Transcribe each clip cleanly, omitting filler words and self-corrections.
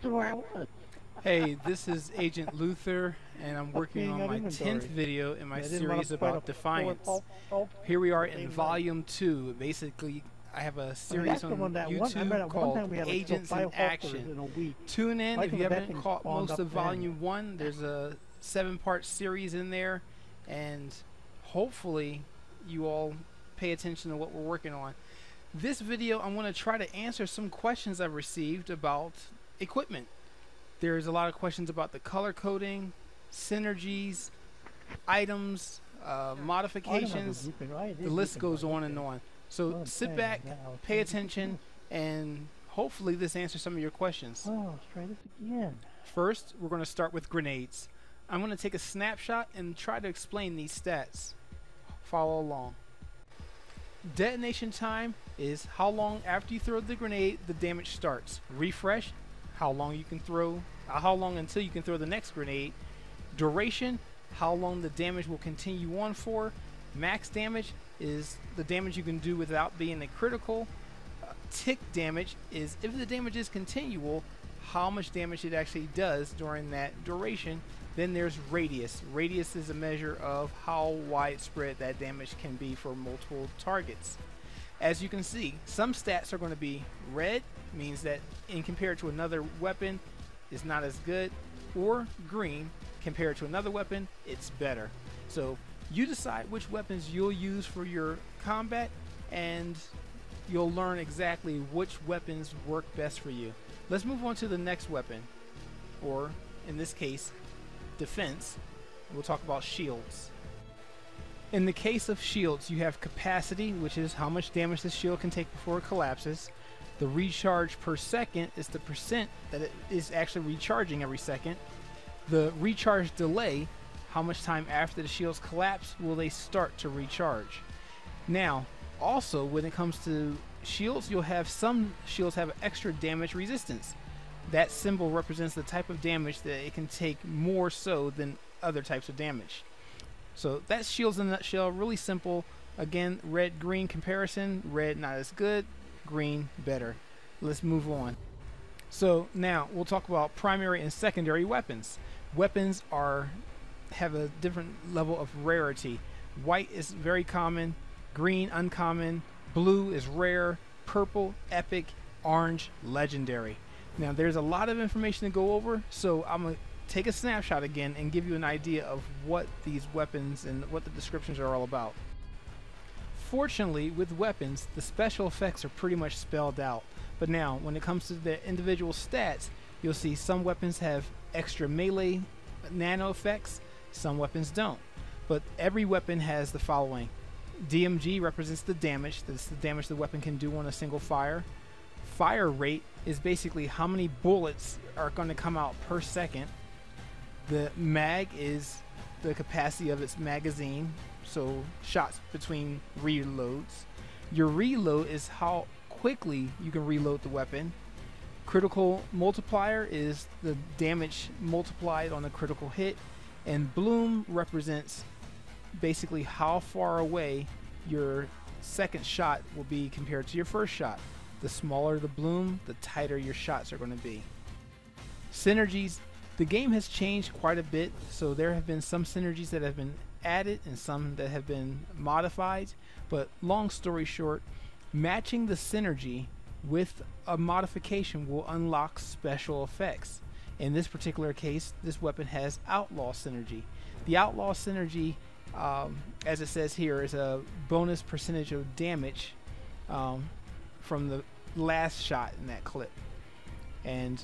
That's where I was. Hey, this is Agent Luther, and I'm working on my 10th video in my series about Defiance. Here we are in Volume 2. Basically, I have a series on YouTube called Agents in Action. Tune in if you haven't caught most of Volume 1. There's a 7-part series in there, and hopefully you all pay attention to what we're working on. This video, I'm going to try to answer some questions I've received about equipment. There's a lot of questions about the color coding, synergies, items, modifications. The list goes on and on. So sit back, pay attention, and hopefully this answers some of your questions. Oh, let's try this again. First, we're going to start with grenades. I'm going to take a snapshot and try to explain these stats. Follow along. Detonation time is how long after you throw the grenade the damage starts. Refresh, how long you can throw, how long until you can throw the next grenade. Duration, how long the damage will continue on for. Max damage is the damage you can do without being a critical. Tick damage is if the damage is continual, how much damage it actually does during that duration. Then there's radius. Radius is a measure of how widespread that damage can be for multiple targets. As you can see, some stats are going to be red, means that in compared to another weapon is not as good, or green, compared to another weapon it's better. So you decide which weapons you'll use for your combat, and you'll learn exactly which weapons work best for you. Let's move on to the next weapon, or in this case defense. We'll talk about shields. In the case of shields, you have capacity, which is how much damage the shield can take before it collapses. The recharge per second is the percent that it is actually recharging every second. The recharge delay, how much time after the shields collapse will they start to recharge. Now, also when it comes to shields, you'll have some shields have extra damage resistance. That symbol represents the type of damage that it can take more so than other types of damage. So that's shields in a nutshell. Really simple. Again, red-green comparison. Red not as good, green better. Let's move on. So now we'll talk about primary and secondary weapons. Weapons have a different level of rarity. White is very common, green uncommon, blue is rare, purple epic, orange legendary. Now there's a lot of information to go over, so I'm going to take a snapshot again and give you an idea of what these weapons and what the descriptions are all about. Fortunately, with weapons, the special effects are pretty much spelled out. But now, when it comes to the individual stats, you'll see some weapons have extra melee nano effects, some weapons don't. But every weapon has the following. DMG represents the damage. That's the damage the weapon can do on a single fire. Fire rate is basically how many bullets are going to come out per second. The mag is the capacity of its magazine, so shots between reloads. Your reload is how quickly you can reload the weapon. Critical multiplier is the damage multiplied on a critical hit, and bloom represents basically how far away your second shot will be compared to your first shot. The smaller the bloom, the tighter your shots are going to be. Synergies. The game has changed quite a bit, so there have been some synergies that have been added and some that have been modified. But long story short, matching the synergy with a modification will unlock special effects. In this particular case, this weapon has outlaw synergy. The outlaw synergy, as it says here, is a bonus percentage of damage from the last shot in that clip. And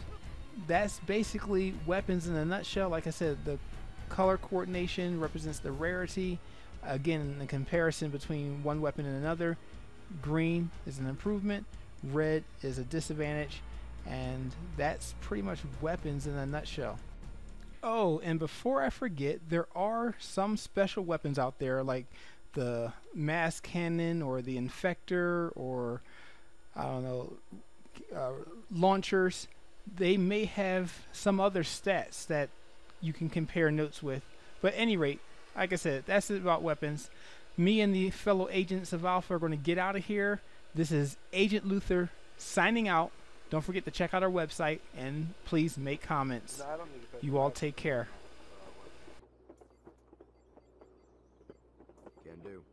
that's basically weapons in a nutshell. Like I said, the color coordination represents the rarity. Again, the comparison between one weapon and another. Green is an improvement, red is a disadvantage, and that's pretty much weapons in a nutshell. Oh, and before I forget, there are some special weapons out there like the mass cannon or the infector or I don't know, launchers. They may have some other stats that you can compare notes with. But at any rate, like I said, that's it about weapons. Me and the fellow agents of Alpha are going to get out of here. This is Agent Luther signing out. Don't forget to check out our website and please make comments. You all take care. Can do.